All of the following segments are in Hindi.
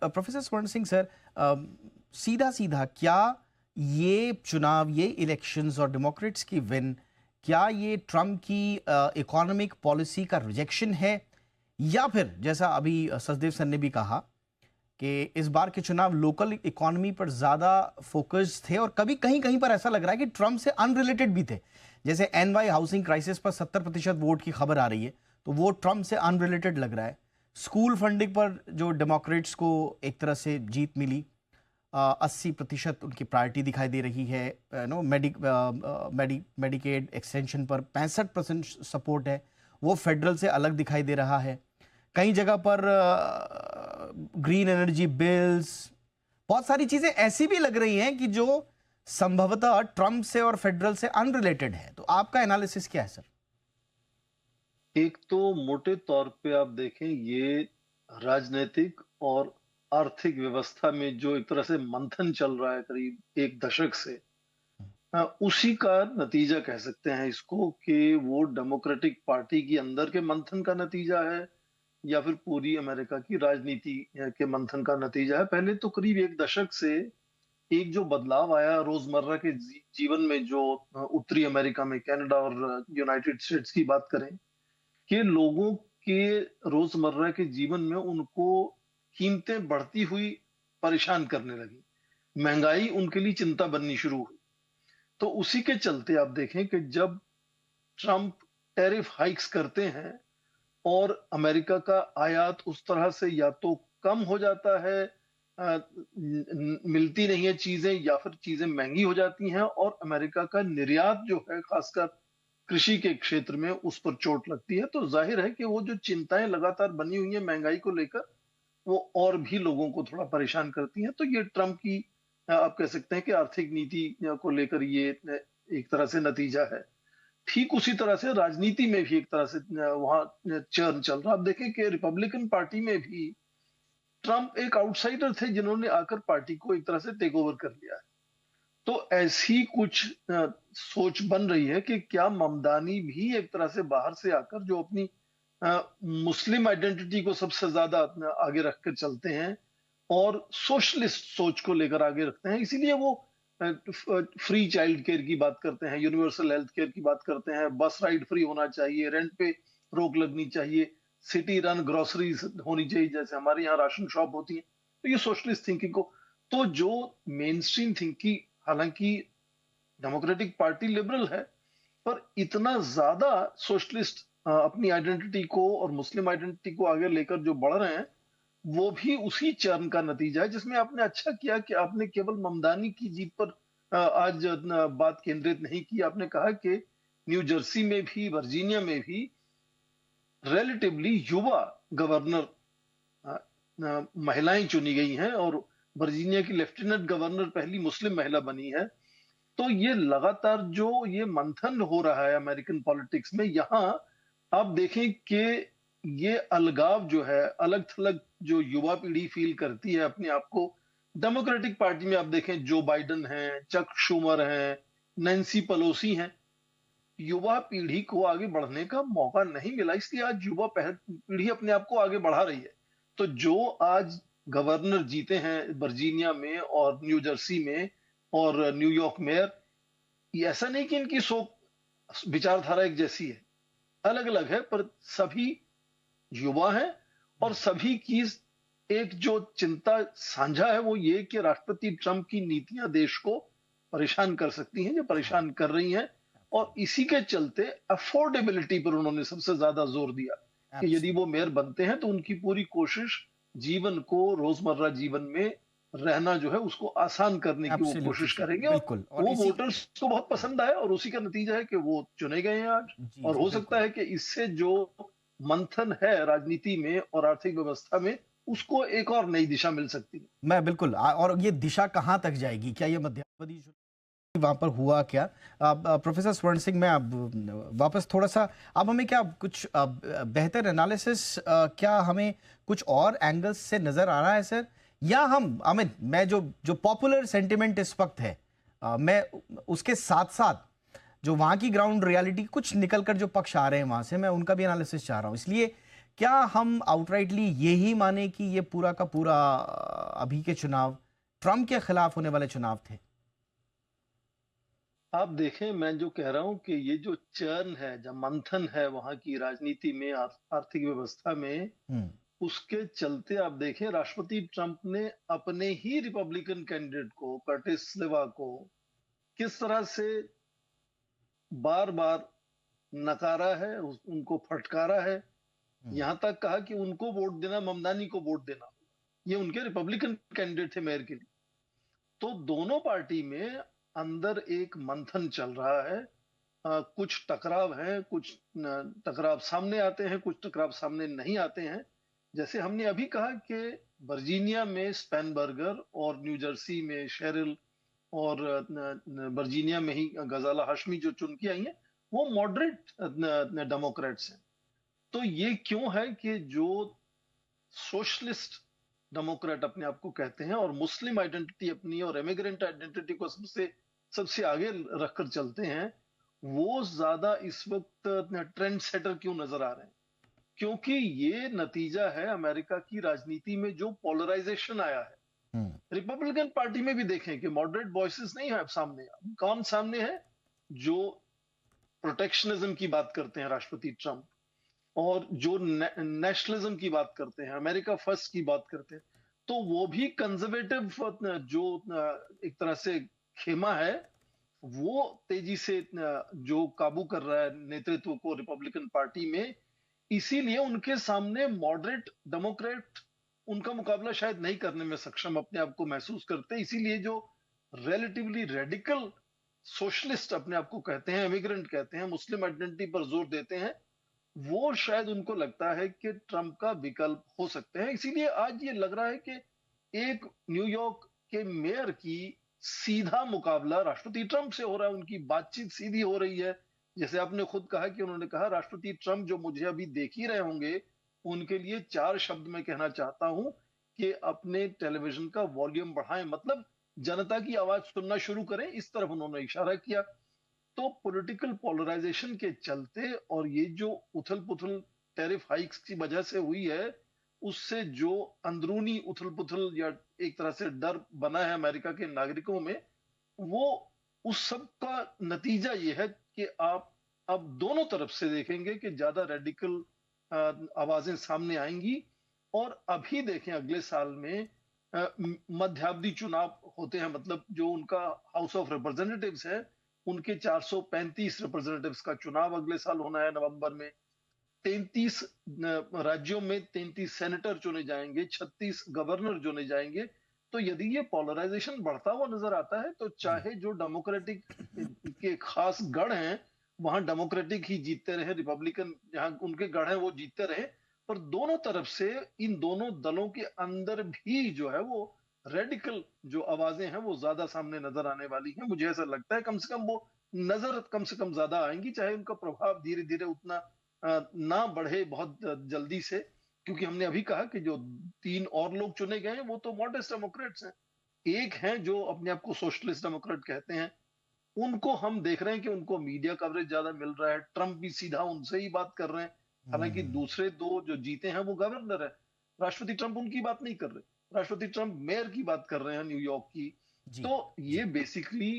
प्रोफेसर स्वर्ण सिंह सर, सीधा सीधा क्या ये चुनाव, ये इलेक्शंस और डेमोक्रेट्स की विन, क्या ये ट्रम्प की इकोनॉमिक पॉलिसी का रिजेक्शन है, या फिर जैसा अभी सचदेव सर ने भी कहा कि इस बार के चुनाव लोकल इकोनॉमी पर ज़्यादा फोकस थे और कभी कहीं कहीं पर ऐसा लग रहा है कि ट्रम्प से अनरिलेटेड भी थे। जैसे एनवाई हाउसिंग क्राइसिस पर 70% वोट की खबर आ रही है, तो वो ट्रम्प से अनरिलेटेड लग रहा है। स्कूल फंडिंग पर जो डेमोक्रेट्स को एक तरह से जीत मिली, 80% उनकी प्रायोरिटी दिखाई दे रही है। नो मेडिकेड एक्सटेंशन पर 65% सपोर्ट है, वो फेडरल से अलग दिखाई दे रहा है। कई जगह पर ग्रीन एनर्जी बिल्स, बहुत सारी चीजें ऐसी भी लग रही हैं कि जो संभवतः ट्रम्प से और फेडरल से अनरिलेटेड है। तो आपका एनालिसिस क्या है सर? एक तो मोटे तौर पे आप देखें, ये राजनीतिक और आर्थिक व्यवस्था में जो एक तरह से मंथन चल रहा है करीब एक दशक से, उसी का नतीजा कह सकते हैं इसको कि वो डेमोक्रेटिक पार्टी के अंदर के मंथन का नतीजा है या फिर पूरी अमेरिका की राजनीति के मंथन का नतीजा है। पहले तो करीब एक दशक से एक जो बदलाव आया रोजमर्रा के जीवन में, जो उत्तरी अमेरिका में, कनाडा और यूनाइटेड स्टेट्स की बात करें, कि लोगों के रोजमर्रा के जीवन में उनको कीमतें बढ़ती हुई परेशान करने लगी, महंगाई उनके लिए चिंता बननी शुरू हुई। तो उसी के चलते आप देखें कि जब ट्रंप टैरिफ हाइक्स करते हैं और अमेरिका का आयात उस तरह से या तो कम हो जाता है, मिलती नहीं है चीजें, या फिर चीजें महंगी हो जाती हैं, और अमेरिका का निर्यात जो है खासकर कृषि के क्षेत्र में उस पर चोट लगती है, तो जाहिर है कि वो जो चिंताएं लगातार बनी हुई हैं महंगाई को लेकर, वो और भी लोगों को थोड़ा परेशान करती हैं। तो ये ट्रंप की, आप कह सकते हैं कि आर्थिक नीति को लेकर ये एक तरह से नतीजा है। ठीक उसी तरह से राजनीति में भी एक तरह से वहां चर्न चल रहा। आप देखें कि रिपब्लिकन पार्टी में भी ट्रंप एक आउटसाइडर थे जिन्होंने आकर पार्टी को एक तरह से टेक ओवर कर लिया है। तो ऐसी कुछ सोच बन रही है कि क्या ममदानी भी एक तरह से बाहर से आकर, जो अपनी मुस्लिम आइडेंटिटी को सबसे ज्यादा आगे रखकर चलते हैं और सोशलिस्ट सोच को लेकर आगे रखते हैं, इसीलिए वो फ्री चाइल्ड केयर की बात करते हैं, यूनिवर्सल हेल्थ केयर की बात करते हैं, बस राइड फ्री होना चाहिए, रेंट पे रोक लगनी चाहिए, सिटी रन ग्रोसरीज होनी चाहिए जैसे हमारे यहाँ राशन शॉप होती है। तो ये सोशलिस्ट थिंकिंग को, तो जो मेन स्ट्रीम थिंकिंग, हालांकि डेमोक्रेटिक पार्टी लिबरल है, पर इतना ज्यादा सोशलिस्ट अपनी आइडेंटिटी को और मुस्लिम आइडेंटिटी को आगे लेकर जो बढ़ रहे हैं, वो भी उसी चरण का नतीजा है, जिसमें आपने अच्छा किया कि आपने केवल ममदानी की जीत पर आज बात केंद्रित नहीं की। आपने कहा कि न्यू जर्सी में भी, वर्जीनिया में भी रिलेटिवली युवा गवर्नर महिलाएं चुनी गई हैं, और वर्जीनिया की लेफ्टिनेंट गवर्नर पहली मुस्लिम महिला बनी है। तो ये लगातार जो ये मंथन हो रहा है अमेरिकन पॉलिटिक्स में, यहां आप देखें कि ये अलगाव जो है, अलग थलग जो युवा पीढ़ी फील करती है अपने आप को, डेमोक्रेटिक पार्टी में आप देखें जो बाइडन हैं, चक शूमर हैं, नैन्सी पेलोसी हैं, युवा पीढ़ी को आगे बढ़ने का मौका नहीं मिला, इसलिए आज युवा पीढ़ी अपने आप को आगे बढ़ा रही है। तो जो आज गवर्नर जीते हैं वर्जीनिया में और न्यू जर्सी में और न्यूयॉर्क मेयर, ये ऐसा नहीं कि इनकी सोच विचारधारा एक जैसी है, अलग अलग है, पर सभी युवा हैं और सभी की एक जो चिंता साझा है वो ये कि राष्ट्रपति ट्रंप की नीतियां देश को परेशान कर सकती हैं, जो परेशान कर रही हैं। और इसी के चलते अफोर्डेबिलिटी पर उन्होंने सबसे ज्यादा जोर दिया कि यदि वो मेयर बनते हैं तो उनकी पूरी कोशिश जीवन को, रोजमर्रा जीवन में रहना जो है उसको आसान करने की वो कोशिश करेंगे, और बिल्कुल। और वो वोटर्स को बहुत पसंद आया, और उसी का नतीजा है कि वो चुने गए हैं आज। जी और जी हो सकता बिल्कुल। है कि इससे जो मंथन है राजनीति में और आर्थिक व्यवस्था में, उसको एक और नई दिशा मिल सकती है। मैं बिल्कुल और ये दिशा कहाँ तक जाएगी, क्या ये मध्यावधि वहां पर हुआ क्या? प्रोफेसर स्वर्ण सिंह, मैं अब वापस थोड़ा सा, अब हमें क्या कुछ बेहतर एनालिसिस, क्या हमें कुछ और एंगल्स से नजर आ रहा है सर? या हमें, मैं जो जो पॉपुलर सेंटिमेंट इस वक्त है, मैं उसके साथ साथ जो वहां की ग्राउंड रियलिटी कुछ निकल कर जो पक्ष आ रहे हैं वहां से, मैं उनका भी एनालिसिस चाह रहा हूं। इसलिए क्या हम आउटराइटली यही माने कि ये पूरा का पूरा अभी के चुनाव ट्रंप के खिलाफ होने वाले चुनाव थे? आप देखें, मैं जो कह रहा हूं कि ये जो चर्न है, जब मंथन है वहां की राजनीति में, आर्थिक व्यवस्था में, हम्म। उसके चलते आप देखें राष्ट्रपति ट्रंप ने अपने ही रिपब्लिकन कैंडिडेट को, कर्टिस स्लिवा को, किस तरह से बार बार नकारा है, उनको फटकारा है। हम्म। यहां तक कहा कि उनको वोट देना, ममदानी को वोट देना। ये उनके रिपब्लिकन कैंडिडेट थे मेयर के लिए। तो दोनों पार्टी में अंदर एक मंथन चल रहा है। कुछ टकराव हैं, कुछ टकराव सामने आते हैं, कुछ टकराव सामने नहीं आते हैं। जैसे हमने अभी कहा कि वर्जीनिया में स्पेनबर्गर और न्यू जर्सी में शेरिल और वर्जीनिया में ही गजाला हाशमी जो चुन के आई हैं, वो मॉडरेट डेमोक्रेट्स हैं। तो ये क्यों है कि जो सोशलिस्ट डेमोक्रेट अपने आप को कहते हैं और मुस्लिम आइडेंटिटी अपनी और इमिग्रेंट आइडेंटिटी को सबसे सबसे आगे रखकर चलते हैं, वो ज्यादा इस वक्त ट्रेंड सेटर क्यों नजर आ रहे हैं? क्योंकि ये नतीजा है अमेरिका की राजनीति में जो पोलराइजेशन आया है। हम्म। रिपब्लिकन पार्टी में भी देखें कि मॉडरेट वॉइसेस नहीं है सामने। कौन सामने है? जो प्रोटेक्शनिज्म की बात करते हैं राष्ट्रपति ट्रंप, और जो नेशनलिज्म की बात करते हैं, अमेरिका फर्स्ट की बात करते हैं, तो वो भी कंजर्वेटिव जो एक तरह से खेमा है, वो तेजी से जो काबू कर रहा है नेतृत्व को रिपब्लिकन पार्टी में। इसीलिए उनके सामने मॉडरेट डेमोक्रेट उनका मुकाबला शायद नहीं करने में सक्षम अपने आप को महसूस करते। इसीलिए जो रिलेटिवली रेडिकल सोशलिस्ट अपने आप को कहते हैं, इमिग्रेंट कहते हैं, मुस्लिम आइडेंटिटी पर जोर देते हैं, वो शायद उनको लगता है कि ट्रंप का विकल्प हो सकते हैं। इसीलिए आज ये लग रहा है कि एक न्यूयॉर्क के मेयर की सीधा मुकाबला राष्ट्रपति ट्रंप से हो रहा है। उनकी बातचीत सीधी हो रही है। जैसे आपने खुद कहा कि उन्होंने कहा राष्ट्रपति ट्रंप जो मुझे अभी देख ही रहे होंगे, उनके लिए 4 शब्द मैं कहना चाहता हूं कि अपने टेलीविजन का वॉल्यूम बढ़ाएं, मतलब जनता की आवाज सुनना शुरू करें, इस तरफ उन्होंने इशारा किया। तो पॉलिटिकल पोलराइजेशन के चलते और ये जो उथल पुथल टैरिफ हाइक्स की वजह से हुई है, उससे जो अंदरूनी उथल पुथल या एक तरह से डर बना है अमेरिका के नागरिकों में, वो उस सब का नतीजा ये है कि आप अब दोनों तरफ से देखेंगे कि ज्यादा रेडिकल आवाजें सामने आएंगी। और अभी देखें अगले साल में मध्यावधि चुनाव होते हैं, मतलब जो उनका हाउस ऑफ रिप्रेजेंटेटिव्स है, उनके 435 रिप्रेजेंटेटिव्स का चुनाव अगले साल होना है नवंबर में। 33 राज्यों में 33 सेनेटर चुने जाएंगे, 36 गवर्नर चुने जाएंगे। तो यदि ये पोलराइजेशन बढ़ता हुआ नजर आता है, तो चाहे जो डेमोक्रेटिक के खास गढ़ हैं वहां डेमोक्रेटिक ही जीतते रहे, रिपब्लिकन जहां उनके गढ़ हैं वो जीतते रहे, पर दोनों तरफ से इन दोनों दलों के अंदर भी जो है वो रेडिकल जो आवाजें हैं वो ज्यादा सामने नजर आने वाली हैं। मुझे ऐसा लगता है कम से कम वो नजर कम से कम ज्यादा आएंगी, चाहे उनका प्रभाव धीरे धीरे उतना ना बढ़े बहुत जल्दी से। क्योंकि हमने अभी कहा कि जो 3 और लोग चुने गए हैं वो तो मॉडरेट डेमोक्रेट्स हैं। एक हैं जो अपने आप को सोशलिस्ट डेमोक्रेट कहते हैं, उनको हम देख रहे हैं कि उनको मीडिया कवरेज ज्यादा मिल रहा है, ट्रंप भी सीधा उनसे ही बात कर रहे हैं। हालांकि हम्म। दूसरे 2 जो जीते हैं वो गवर्नर है, राष्ट्रपति ट्रंप उनकी बात नहीं कर रहे, राष्ट्रपति ट्रंप मेयर की बात कर रहे हैं न्यूयॉर्क की। जी। तो जी। ये बेसिकली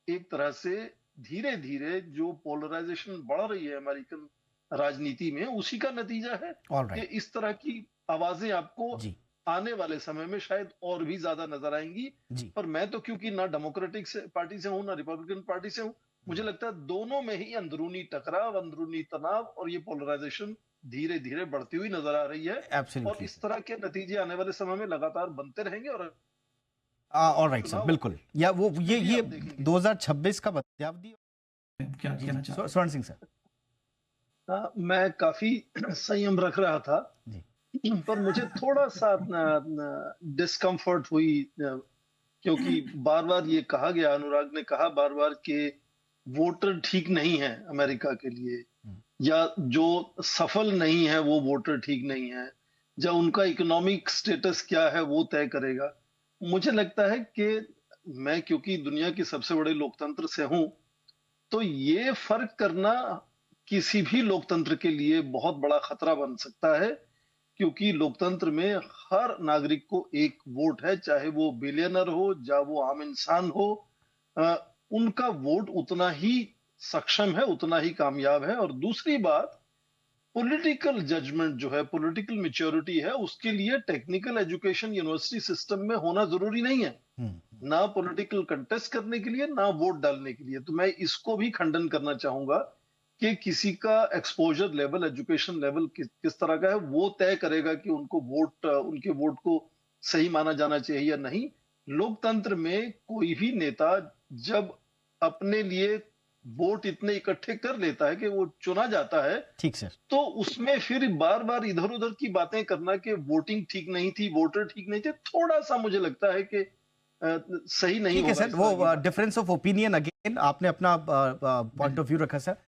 एक तरह से धीरे धीरे जो पोलराइजेशन बढ़ रही है अमेरिकन राजनीति में, उसी का नतीजा है ऑल कि राइट। इस तरह की आवाजें आपको जी। आने वाले समय में शायद और भी ज्यादा नजर आएंगी। जी। पर मैं तो क्योंकि ना डेमोक्रेटिक से पार्टी से हूं ना रिपब्लिकन पार्टी से हूं, मुझे लगता है दोनों में ही अंदरूनी टकराव, अंदरूनी तनाव और ये पोलराइजेशन धीरे धीरे बढ़ती हुई नजर आ रही है। और एब्सोल्युटली इस सर। तरह के नतीजे आने वाले समय में लगातार बनते रहेंगे और ऑल राइट सर, चुनाव बिल्कुल। या वो भी ये आप देखेंगे। 2026 का मध्यावधि। क्या जी कहना जी, चाहते स्वर्ण सिंह सर। मैं काफी संयम रख रहा था, जी। पर मुझे थोड़ा सा डिस्कम्फर्ट हुई, क्योंकि बार बार ये कहा गया, अनुराग ने कहा बार बार कि वोटर ठीक नहीं है अमेरिका के लिए, या जो सफल नहीं है वो वोटर ठीक नहीं है, या उनका इकोनॉमिक स्टेटस क्या है वो तय करेगा। मुझे लगता है कि मैं क्योंकि दुनिया के सबसे बड़े लोकतंत्र से हूं, तो ये फर्क करना किसी भी लोकतंत्र के लिए बहुत बड़ा खतरा बन सकता है। क्योंकि लोकतंत्र में हर नागरिक को एक वोट है, चाहे वो बिलियनर हो, चाहे वो आम इंसान हो, अ, उनका वोट उतना ही सक्षम है, उतना ही कामयाब है। और दूसरी बात, पॉलिटिकल जजमेंट जो है, पॉलिटिकल मैच्योरिटी है, उसके लिए टेक्निकल एजुकेशन यूनिवर्सिटी सिस्टम में होना जरूरी नहीं है, हम्म। ना पॉलिटिकल कंटेस्ट करने के लिए, ना वोट डालने के लिए। तो मैं इसको भी खंडन करना चाहूंगा कि किसी का एक्सपोजर लेवल, एजुकेशन लेवल किस तरह का है, वो तय करेगा कि उनको वोट, उनके वोट को सही माना जाना चाहिए या नहीं। लोकतंत्र में कोई भी नेता जब अपने लिए वोट इतने इकट्ठे कर लेता है कि वो चुना जाता है, ठीक सर। तो उसमें फिर बार बार इधर उधर की बातें करना कि वोटिंग ठीक नहीं थी, वोटर ठीक नहीं थे, थोड़ा सा मुझे लगता है कि सही नहीं ठीक है होगा सर, इस तरह की वो बात। डिफरेंस ऑफ ओपिनियन, अगेन आपने अपना पॉइंट ऑफ व्यू रखा सर।